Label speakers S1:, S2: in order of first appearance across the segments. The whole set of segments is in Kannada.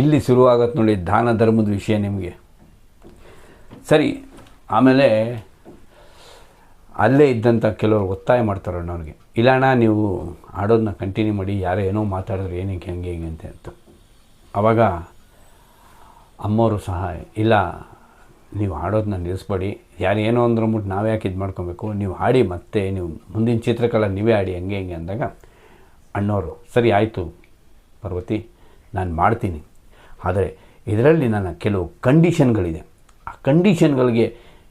S1: ಇಲ್ಲಿ ಶುರುವಾಗತ್ತೆ ನೋಡಿ ದಾನ ಧರ್ಮದ ವಿಷಯ ನಿಮಗೆ. ಸರಿ, ಆಮೇಲೆ ಅಲ್ಲೇ ಇದ್ದಂಥ ಕೆಲವರು ಒತ್ತಾಯ ಮಾಡ್ತಾರೆ ಅಣ್ಣವ್ರಿಗೆ, ಇಲ್ಲ ಅಣ್ಣ ನೀವು ಆಡೋದನ್ನ ಕಂಟಿನ್ಯೂ ಮಾಡಿ, ಯಾರೋ ಏನೋ ಮಾತಾಡಿದ್ರು ಏನಕ್ಕೆ ಹಂಗೆ ಹಿಂಗೆ ಅಂತ. ಆವಾಗ ಅಮ್ಮವರು ಸಹ ಇಲ್ಲ ನೀವು ಆಡೋದನ್ನ ನಿಲ್ಲಿಸ್ಬೇಡಿ, ಯಾರು ಏನೋ ಅಂದ್ರಂಬಿಟ್ಟು ನಾವು ಯಾಕೆ ಇದು ಮಾಡ್ಕೊಬೇಕು, ನೀವು ಆಡಿ ಮತ್ತೆ ನೀವು ಮುಂದಿನ ಚಿತ್ರಕಲಾ ನೀವೇ ಆಡಿ ಹಂಗೆ ಹಿಂಗೆ ಅಂದಾಗ ಅಣ್ಣವರು ಸರಿ ಆಯಿತು ಪಾರ್ವತಿ ನಾನು ಮಾಡ್ತೀನಿ, ಆದರೆ ಇದರಲ್ಲಿ ನನ್ನ ಕೆಲವು ಕಂಡೀಷನ್ಗಳಿದೆ, ಆ ಕಂಡೀಷನ್ಗಳಿಗೆ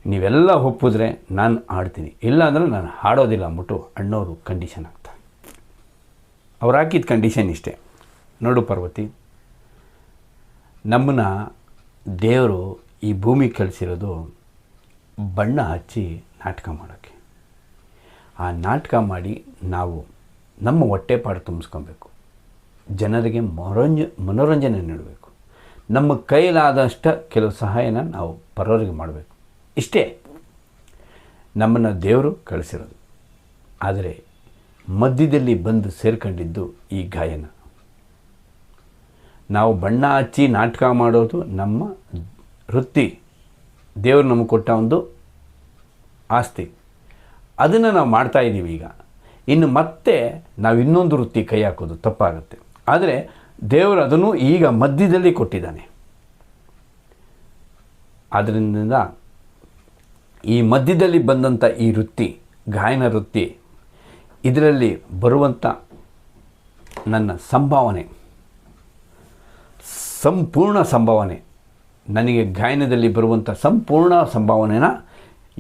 S1: ನೀವೆಲ್ಲ ಒಪ್ಪಿದ್ರೆ ನಾನು ಆಡ್ತೀನಿ, ಇಲ್ಲ ಅಂದರೆ ನಾನು ಹಾಡೋದಿಲ್ಲ ಅಂದ್ಬಿಟ್ಟು ಅಣ್ಣವರು ಕಂಡೀಷನ್ ಹಾಕ್ತಾರೆ. ಅವ್ರು ಹಾಕಿದ ಕಂಡೀಷನ್ ಇಷ್ಟೇ, ನೋಡು ಪಾರ್ವತಿ, ನಮ್ಮನ್ನು ದೇವರು ಈ ಭೂಮಿಗೆ ಕಳಿಸಿರೋದು ಬಣ್ಣ ಹಚ್ಚಿ ನಾಟಕ ಮಾಡೋಕ್ಕೆ. ಆ ನಾಟಕ ಮಾಡಿ ನಾವು ನಮ್ಮ ಹೊಟ್ಟೆಪಾಡು ತುಂಬಿಸ್ಕೊಬೇಕು, ಜನರಿಗೆ ಮನೋರಂಜನೆ ನೀಡಬೇಕು, ನಮ್ಮ ಕೈಲಾದಷ್ಟು ಕೆಲವು ಸಹಾಯನ ನಾವು ಪರವರಿಗೆ ಮಾಡಬೇಕು. ಇಷ್ಟೇ ನಮ್ಮನ್ನು ದೇವರು ಕಳಿಸಿರೋದು. ಆದರೆ ಮಧ್ಯದಲ್ಲಿ ಬಂದು ಸೇರ್ಕೊಂಡಿದ್ದು ಈ ಗಾಯನ. ನಾವು ಬಣ್ಣ ಹಚ್ಚಿ ನಾಟಕ ಮಾಡೋದು ನಮ್ಮ ವೃತ್ತಿ, ದೇವರು ನಮಗೆ ಕೊಟ್ಟ ಒಂದು ಆಸ್ತಿ, ಅದನ್ನು ನಾವು ಮಾಡ್ತಾಯಿದ್ದೀವಿ. ಈಗ ಇನ್ನು ಮತ್ತೆ ನಾವು ಇನ್ನೊಂದು ವೃತ್ತಿ ಕೈ ಹಾಕೋದು ತಪ್ಪಾಗುತ್ತೆ. ಆದರೆ ದೇವರು ಅದನ್ನು ಈಗ ಮಧ್ಯದಲ್ಲಿ ಕೊಟ್ಟಿದ್ದಾನೆ. ಆದ್ದರಿಂದ ಈ ಮಧ್ಯದಲ್ಲಿ ಬಂದಂಥ ಈ ವೃತ್ತಿ, ಗಾಯನ ವೃತ್ತಿ, ಇದರಲ್ಲಿ ಬರುವಂಥ ನನ್ನ ಸಂಭಾವನೆ, ಸಂಪೂರ್ಣ ಸಂಭಾವನೆ, ನನಗೆ ಗಾಯನದಲ್ಲಿ ಬರುವಂಥ ಸಂಪೂರ್ಣ ಸಂಭಾವನೆನ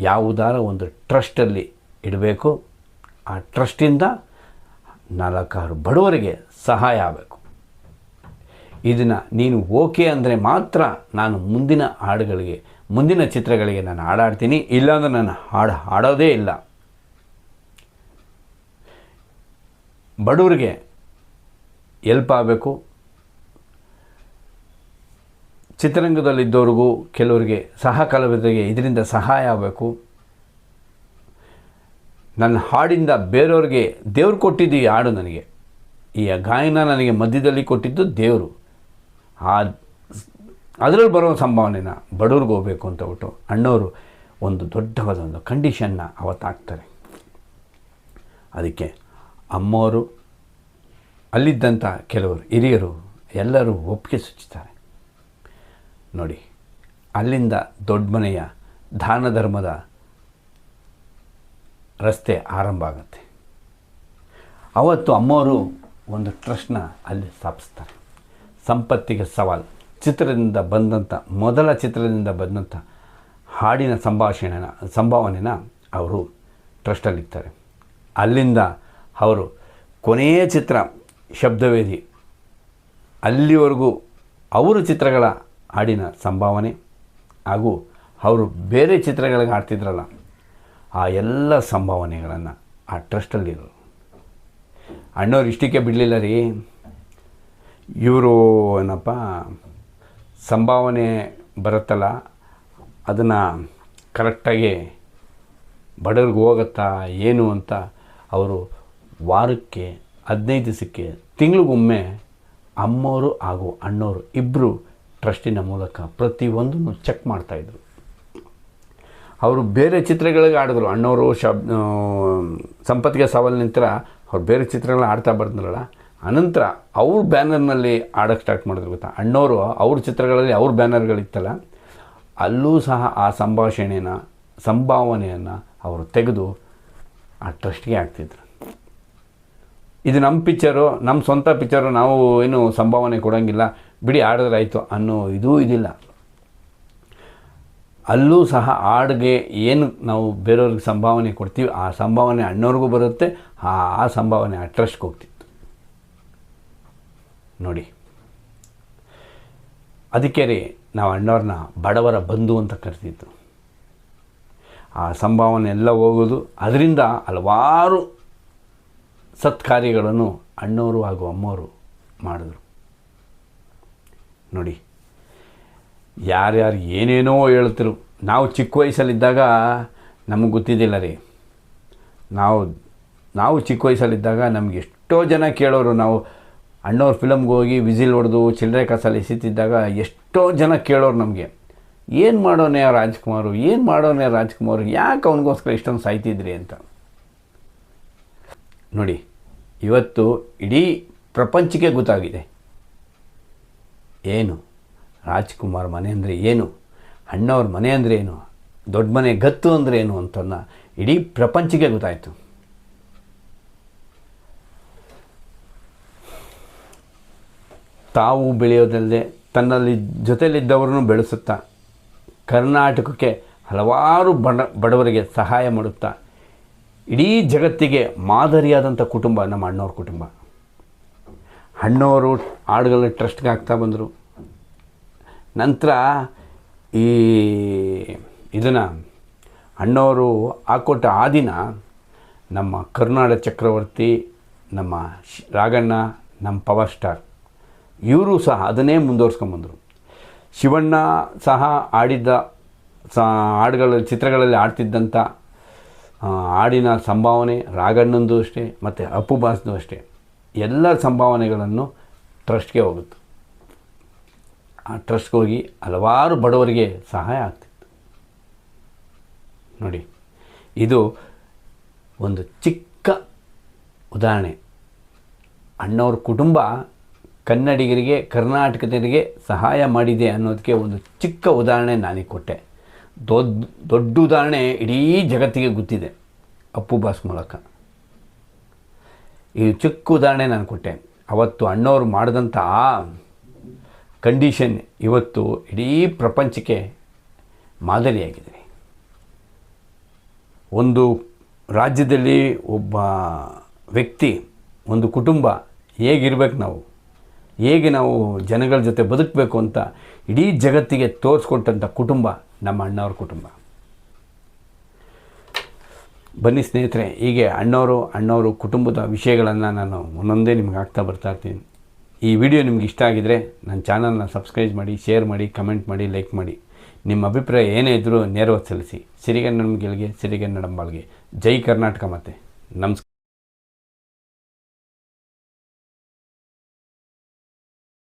S1: ಯಾವುದಾರ ಒಂದು ಟ್ರಸ್ಟಲ್ಲಿ ಇಡಬೇಕು. ಆ ಟ್ರಸ್ಟಿಂದ 4-6 ಬಡವರಿಗೆ ಸಹಾಯ ಆಗಬೇಕು. ಇದನ್ನು ನೀನು ಓಕೆ ಅಂದರೆ ಮಾತ್ರ ನಾನು ಮುಂದಿನ ಹಾಡುಗಳಿಗೆ, ಮುಂದಿನ ಚಿತ್ರಗಳಿಗೆ ನಾನು ಹಾಡಾಡ್ತೀನಿ, ಇಲ್ಲಾಂದ್ರೆ ನಾನು ಹಾಡೋದೇ ಇಲ್ಲ. ಬಡವರಿಗೆ ಎಲ್ಪ್ ಆಗಬೇಕು, ಚಿತ್ರರಂಗದಲ್ಲಿದ್ದವ್ರಿಗೂ ಕೆಲವರಿಗೆ ಸಹ ಕಲಾವಿದರಿಗೆ ಇದರಿಂದ ಸಹಾಯ ಆಗಬೇಕು. ನನ್ನ ಹಾಡಿಂದ ಬೇರೆಯವ್ರಿಗೆ ದೇವ್ರು ಕೊಟ್ಟಿದ್ದು ಈ ಹಾಡು, ನನಗೆ ಈ ಗಾಯನ ನನಗೆ ಮಧ್ಯದಲ್ಲಿ ಕೊಟ್ಟಿದ್ದು ದೇವರು. ಅದರಲ್ಲಿ ಬರೋ ಸಂಭಾವನೆನ ಬಡವ್ರಿಗೆ ಹೋಗಬೇಕು ಅಂತ ಬಿಟ್ಟು ಅಣ್ಣವರು ಒಂದು ದೊಡ್ಡವಾದ ಒಂದು ಕಂಡೀಷನ್ನ ಅವತ್ತು ಹಾಕ್ತಾರೆ. ಅದಕ್ಕೆ ಅಮ್ಮವರು, ಅಲ್ಲಿದ್ದಂಥ ಕೆಲವರು ಹಿರಿಯರು ಎಲ್ಲರೂ ಒಪ್ಪಿಗೆ ಸೂಚಿಸ್ತಾರೆ. ನೋಡಿ, ಅಲ್ಲಿಂದ ದೊಡ್ಡ ಮನೆಯ ದಾನ ಧರ್ಮದ ರಸ್ತೆ ಆರಂಭ ಆಗುತ್ತೆ. ಅವತ್ತು ಅಮ್ಮವರು ಒಂದು ಟ್ರಸ್ಟ್ನ ಅಲ್ಲಿ ಸ್ಥಾಪಿಸ್ತಾರೆ. ಸಂಪತ್ತಿಗೆ ಸವಾಲು ಚಿತ್ರದಿಂದ ಬಂದಂಥ, ಮೊದಲ ಚಿತ್ರದಿಂದ ಬಂದಂಥ ಹಾಡಿನ ಸಂಭಾವನೆನ ಅವರು ಟ್ರಸ್ಟಲ್ಲಿರ್ತಾರೆ. ಅಲ್ಲಿಂದ ಅವರು ಕೊನೆಯ ಚಿತ್ರ ಶಬ್ದವೇದಿ, ಅಲ್ಲಿವರೆಗೂ ಅವರು ಚಿತ್ರಗಳ ಹಾಡಿನ ಸಂಭಾವನೆ ಹಾಗೂ ಅವರು ಬೇರೆ ಚಿತ್ರಗಳಿಗೆ ಆಡ್ತಿದ್ರಲ್ಲ, ಆ ಎಲ್ಲ ಸಂಭಾವನೆಗಳನ್ನು ಆ ಟ್ರಸ್ಟಲ್ಲಿರೋರು. ಅಣ್ಣವ್ರು ಇಷ್ಟಕ್ಕೆ ಬಿಡಲಿಲ್ಲ ರೀ, ಇವರು ಏನಪ್ಪ ಸಂಭಾವನೆ ಬರುತ್ತಲ್ಲ ಅದನ್ನು ಕರೆಕ್ಟಾಗಿ ಬಡವ್ರಿಗೆ ಹೋಗುತ್ತಾ ಏನು ಅಂತ ಅವರು ವಾರಕ್ಕೆ 15 ದಿವಸಕ್ಕೆ ತಿಂಗಳಿಗೊಮ್ಮೆ ಅಮ್ಮವರು ಹಾಗೂ ಅಣ್ಣವರು ಇಬ್ಬರು ಟ್ರಸ್ಟಿನ ಮೂಲಕ ಪ್ರತಿಯೊಂದನ್ನು ಚೆಕ್ ಮಾಡ್ತಾಯಿದ್ರು. ಅವರು ಬೇರೆ ಚಿತ್ರಗಳಿಗೆ ಆಡಿದ್ರು. ಅಣ್ಣವರು ಸಂಪತ್ತಿಗೆ ಸವಾಲು ನಂತರ ಅವ್ರು ಬೇರೆ ಚಿತ್ರಗಳನ್ನ ಆಡ್ತಾ ಬರ್ತಾರಲ್ಲ, ಅನಂತರ ಅವ್ರ ಬ್ಯಾನರ್ನಲ್ಲಿ ಆಡೋಕ್ಕೆ ಸ್ಟಾರ್ಟ್ ಮಾಡಿದ್ರು. ಗೊತ್ತಾ, ಅಣ್ಣವರು ಅವ್ರ ಚಿತ್ರಗಳಲ್ಲಿ ಅವ್ರ ಬ್ಯಾನರ್ಗಳಿತ್ತಲ್ಲ, ಅಲ್ಲೂ ಸಹ ಆ ಸಂಭಾವನೆಯನ್ನು ಅವರು ತೆಗೆದು ಆ ಟ್ರಸ್ಟ್ಗೆ ಹಾಕ್ತಿದ್ರು. ಇದು ನಮ್ಮ ಪಿಕ್ಚರು, ನಮ್ಮ ಸ್ವಂತ ಪಿಕ್ಚರು, ನಾವು ಏನು ಸಂಭಾವನೆ ಕೊಡೋಂಗಿಲ್ಲ, ಬಿಡಿ ಆಡಿದ್ರೆ ಆಯಿತು ಅನ್ನೋ ಇದಿಲ್ಲ. ಅಲ್ಲೂ ಸಹ ಹಾಡಿಗೆ ಏನು ನಾವು ಬೇರೆಯವ್ರಿಗೆ ಸಂಭಾವನೆ ಕೊಡ್ತೀವಿ, ಆ ಸಂಭಾವನೆ ಅಣ್ಣವ್ರಿಗೂ ಬರುತ್ತೆ, ಆ ಸಂಭಾವನೆ ಆ ಟ್ರಸ್ಟ್ಗೆ ಹೋಗ್ತಿತ್ತು. ನೋಡಿ, ಅದಕ್ಕೆ ರೀ ನಾವು ಅಣ್ಣವ್ರನ್ನ ಬಡವರ ಬಂಧು ಅಂತ ಕರಿತಿದ್ದು. ಆ ಸಂಭಾವನೆ ಎಲ್ಲ ಹೋಗೋದು, ಅದರಿಂದ ಹಲವಾರು ಸತ್ಕಾರ್ಯಗಳನ್ನು ಅಣ್ಣವರು ಹಾಗೂ ಅಮ್ಮವರು ಮಾಡಿದ್ರು. ನೋಡಿ, ಯಾರ್ಯಾರು ಏನೇನೋ ಹೇಳ್ತಿರು. ನಾವು ಚಿಕ್ಕ ವಯಸ್ಸಲ್ಲಿದ್ದಾಗ ನಮಗೆ ಗೊತ್ತಿದ್ದಿಲ್ಲ ರೀ. ನಾವು ಚಿಕ್ಕ ವಯಸ್ಸಲ್ಲಿದ್ದಾಗ ನಮಗೆ ಎಷ್ಟೋ ಜನ ಕೇಳೋರು, ನಾವು ಅಣ್ಣವ್ರ ಫಿಲಮ್ಗೆ ಹೋಗಿ ವಿಸಿಲ್ ಹೊಡೆದು ಚಿಲ್ಲರೆ ಕಾಸಲ್ಲಿ ಎಸಿತಿದ್ದಾಗ ಎಷ್ಟೋ ಜನ ಕೇಳೋರು ನಮಗೆ, ಏನು ಮಾಡೋನೆ ರಾಜ್ಕುಮಾರು, ಏನು ಮಾಡೋನೆ ರಾಜ್ಕುಮಾರ್, ಯಾಕೆ ಅವನಿಗೋಸ್ಕರ ಇಷ್ಟೊಂದು ಸಾಯ್ತಿದ್ರಿ ಅಂತ. ನೋಡಿ, ಇವತ್ತು ಇಡೀ ಪ್ರಪಂಚಕ್ಕೆ ಗೊತ್ತಾಗಿದೆ ಏನು ರಾಜ್ಕುಮಾರ್ ಮನೆ ಅಂದರೆ ಏನು, ಅಣ್ಣವ್ರ ಮನೆ ಅಂದರೆ ಏನು, ದೊಡ್ಡ ಮನೆ ಗತ್ತು ಅಂದರೆ ಏನು ಅಂತನ್ನ ಇಡೀ ಪ್ರಪಂಚಕ್ಕೆ ಗೊತ್ತಾಯಿತು. ತಾವು ಬೆಳೆಯೋದಲ್ಲದೆ ತನ್ನಲ್ಲಿ ಜೊತೆಯಲ್ಲಿದ್ದವರನ್ನು ಬೆಳೆಸುತ್ತಾ ಕರ್ನಾಟಕಕ್ಕೆ ಹಲವಾರು ಬಡವರಿಗೆ ಸಹಾಯ ಮಾಡುತ್ತಾ ಇಡೀ ಜಗತ್ತಿಗೆ ಮಾದರಿಯಾದಂಥ ಕುಟುಂಬ ನಮ್ಮ ಅಣ್ಣವ್ರ ಕುಟುಂಬ. ಅಣ್ಣವರು ಹಾಡುಗಳ ಟ್ರಸ್ಟ್ಗೆ ಆಗ್ತಾ ಬಂದರು. ನಂತರ ಇದನ್ನು ಅಣ್ಣವರು ಹಾಕ್ಕೊಟ್ಟ ಆ ದಿನ ನಮ್ಮ ಕರುನಾಡ ಚಕ್ರವರ್ತಿ, ನಮ್ಮ ರಾಘಣ್ಣ, ನಮ್ಮ ಪವರ್ ಸ್ಟಾರ್ ಇವರು ಸಹ ಅದನ್ನೇ ಮುಂದುವರ್ಸ್ಕೊಂಬಂದರು. ಶಿವಣ್ಣ ಸಹ ಆಡಿದ್ದ ಚಿತ್ರಗಳಲ್ಲಿ ಆಡ್ತಿದ್ದಂಥ ಹಾಡಿನ ಸಂಭಾವನೆ ರಾಘಣ್ಣಂದು ಅಷ್ಟೇ ಮತ್ತು ಅಪ್ಪು ಬಾಸ್ದು ಅಷ್ಟೇ, ಎಲ್ಲ ಸಂಭಾವನೆಗಳನ್ನು ಟ್ರಸ್ಟ್ಗೆ ಹೋಗುತ್ತೆ. ಆ ಟ್ರಸ್ಟ್ಗೆ ಹೋಗಿ ಹಲವಾರು ಬಡವರಿಗೆ ಸಹಾಯ ಆಗ್ತಿತ್ತು. ನೋಡಿ, ಇದು ಒಂದು ಚಿಕ್ಕ ಉದಾಹರಣೆ. ಅಣ್ಣವ್ರ ಕುಟುಂಬ ಕನ್ನಡಿಗರಿಗೆ, ಕರ್ನಾಟಕದವರಿಗೆ ಸಹಾಯ ಮಾಡಿದೆ ಅನ್ನೋದಕ್ಕೆ ಒಂದು ಚಿಕ್ಕ ಉದಾಹರಣೆ ನಾನೀಗ ಕೊಟ್ಟೆ. ದೊಡ್ಡ ಉದಾಹರಣೆ ಇಡೀ ಜಗತ್ತಿಗೆ ಗೊತ್ತಿದೆ ಅಪ್ಪು ಬಾಸ್ ಮೂಲಕ. ಈ ಚಿಕ್ಕ ಉದಾಹರಣೆ ನಾನು ಕೊಟ್ಟೆ. ಅವತ್ತು ಅಣ್ಣವ್ರು ಮಾಡಿದಂಥ ಆ ಕಂಡೀಷನ್ ಇವತ್ತು ಇಡೀ ಪ್ರಪಂಚಕ್ಕೆ ಮಾದರಿಯಾಗಿದೆ. ಒಂದು ರಾಜ್ಯದಲ್ಲಿ ಒಬ್ಬ ವ್ಯಕ್ತಿ, ಒಂದು ಕುಟುಂಬ ಹೇಗಿರ್ಬೇಕು, ಹೇಗೆ ನಾವು ಜನಗಳ ಜೊತೆ ಬದುಕಬೇಕು ಅಂತ ಇಡೀ ಜಗತ್ತಿಗೆ ತೋರಿಸ್ಕೊಟ್ಟಂಥ ಕುಟುಂಬ ನಮ್ಮ ಅಣ್ಣವ್ರ ಕುಟುಂಬ. ಬನ್ನಿ ಸ್ನೇಹಿತರೆ, ಹೀಗೆ ಅಣ್ಣವರು ಕುಟುಂಬದ ವಿಷಯಗಳನ್ನು ನಾನು ಒಂದೊಂದೇ ನಿಮ್ಗೆ ಆಗ್ತಾ ಬರ್ತಾಯಿರ್ತೀನಿ. ಈ ವಿಡಿಯೋ ನಿಮ್ಗೆ ಇಷ್ಟ ಆಗಿದರೆ ನನ್ನ ಚಾನಲ್ನ ಸಬ್ಸ್ಕ್ರೈಬ್ ಮಾಡಿ, ಶೇರ್ ಮಾಡಿ, ಕಮೆಂಟ್ ಮಾಡಿ, ಲೈಕ್ ಮಾಡಿ. ನಿಮ್ಮ ಅಭಿಪ್ರಾಯ ಏನೇ ಇದ್ದರೂ ನೇರವಾಗಿ ಸಲ್ಲಿಸಿ. ಸಿರಿಗನ್ನಡಂ ಗೆಲ್ಗೆ, ಸಿರಿಗನ್ನಡಂ ಬಾಳ್ಗೆ. ಜೈ ಕರ್ನಾಟಕ. ಮತ್ತು ನಮಸ್ಕಾರ.